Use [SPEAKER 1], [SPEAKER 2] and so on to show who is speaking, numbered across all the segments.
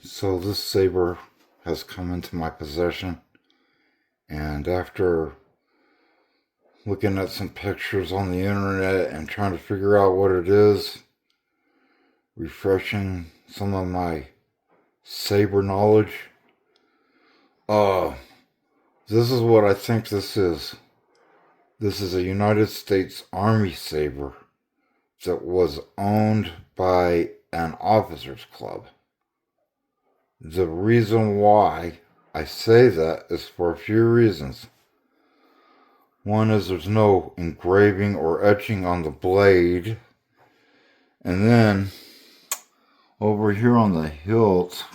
[SPEAKER 1] So this saber has come into my possession, and after looking at some pictures on the internet and trying to figure out what it is, refreshing some of my saber knowledge, uh, this is what I think this is. This is a United States Army Saber that was owned by an officers club. The reason why I say that is for a few reasons. One is there's no engraving or etching on the blade. And then over here on the hilt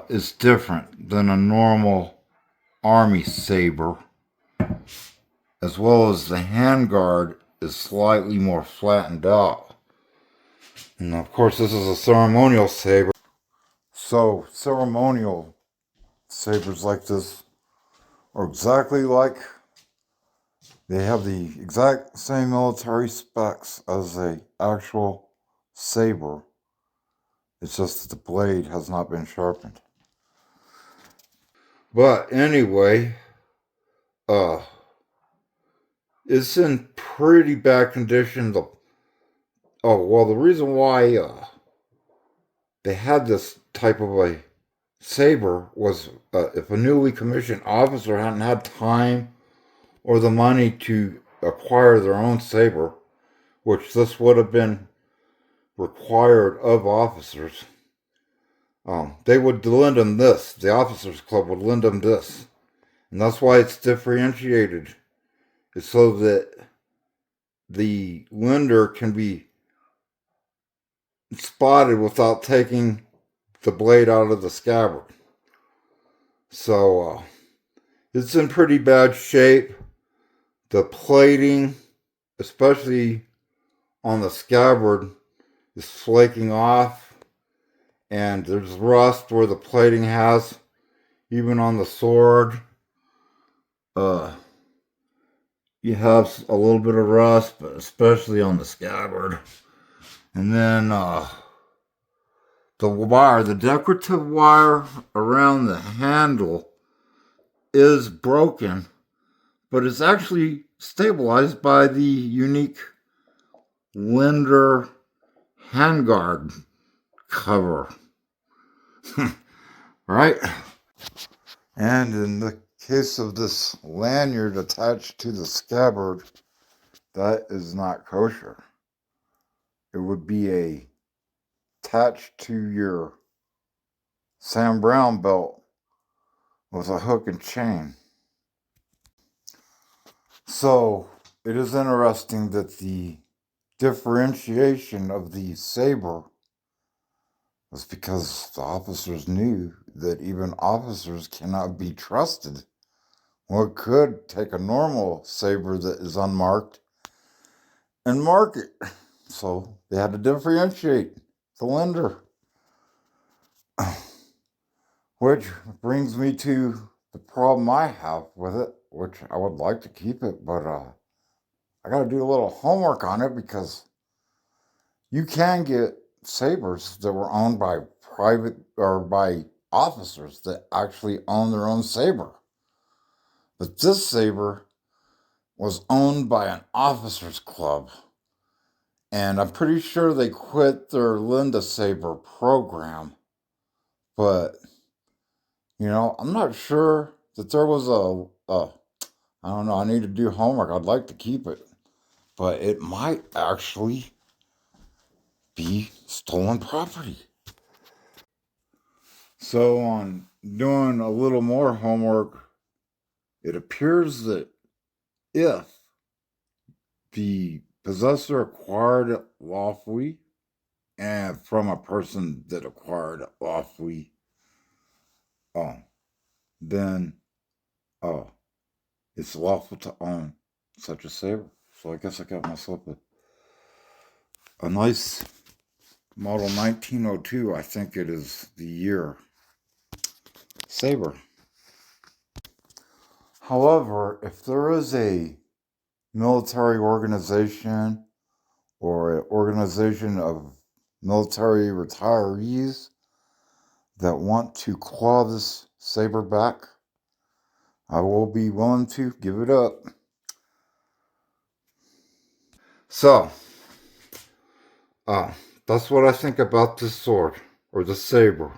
[SPEAKER 1] is different than a normal Army saber, as well as the handguard is slightly more flattened out. And of course this is a ceremonial saber. So ceremonial sabers like this are exactly like, they have the exact same military specs as a actual saber. It's just that the blade has not been sharpened. But anyway, it's in pretty bad condition. The reason why they had this type of a saber was if a newly commissioned officer hadn't had time or the money to acquire their own saber, which this would have been required of officers, they would lend them this. The officers club would lend them this. And that's why it's differentiated. It's so that the lender can be spotted without taking the blade out of the scabbard. So it's in pretty bad shape. The plating, especially on the scabbard, is flaking off, and there's rust where the plating has, even on the sword. You have a little bit of rust, but especially on the scabbard. And then the decorative wire around the handle is broken, but it's actually stabilized by the unique Lender handguard cover. Right? And in the case of this lanyard attached to the scabbard, that is not kosher. It would be attached to your Sam Brown belt with a hook and chain. So it is interesting that the differentiation of the saber was because the officers knew that even officers cannot be trusted. One could take a normal saber that is unmarked and mark it. So they had to differentiate the lender. Which brings me to the problem I have with it, which I would like to keep it, but I got to do a little homework on it, because you can get sabers that were owned by private or by officers that actually own their own saber. But this saber was owned by an officers club, and I'm pretty sure they quit their Linda Saber program. But I'm not sure that there was I don't know, I need to do homework. I'd like to keep it, but it might actually be stolen property. So on doing a little more homework, it appears that if the possessor acquired it lawfully, and from a person that acquired it lawfully, then it's lawful to own such a saber. So I guess I got myself a nice model 1902, I think it is the year, saber. However, if there is a military organization or an organization of military retirees that want to claw this saber back, I will be willing to give it up. So, uh, that's what I think about this sword, or the saber.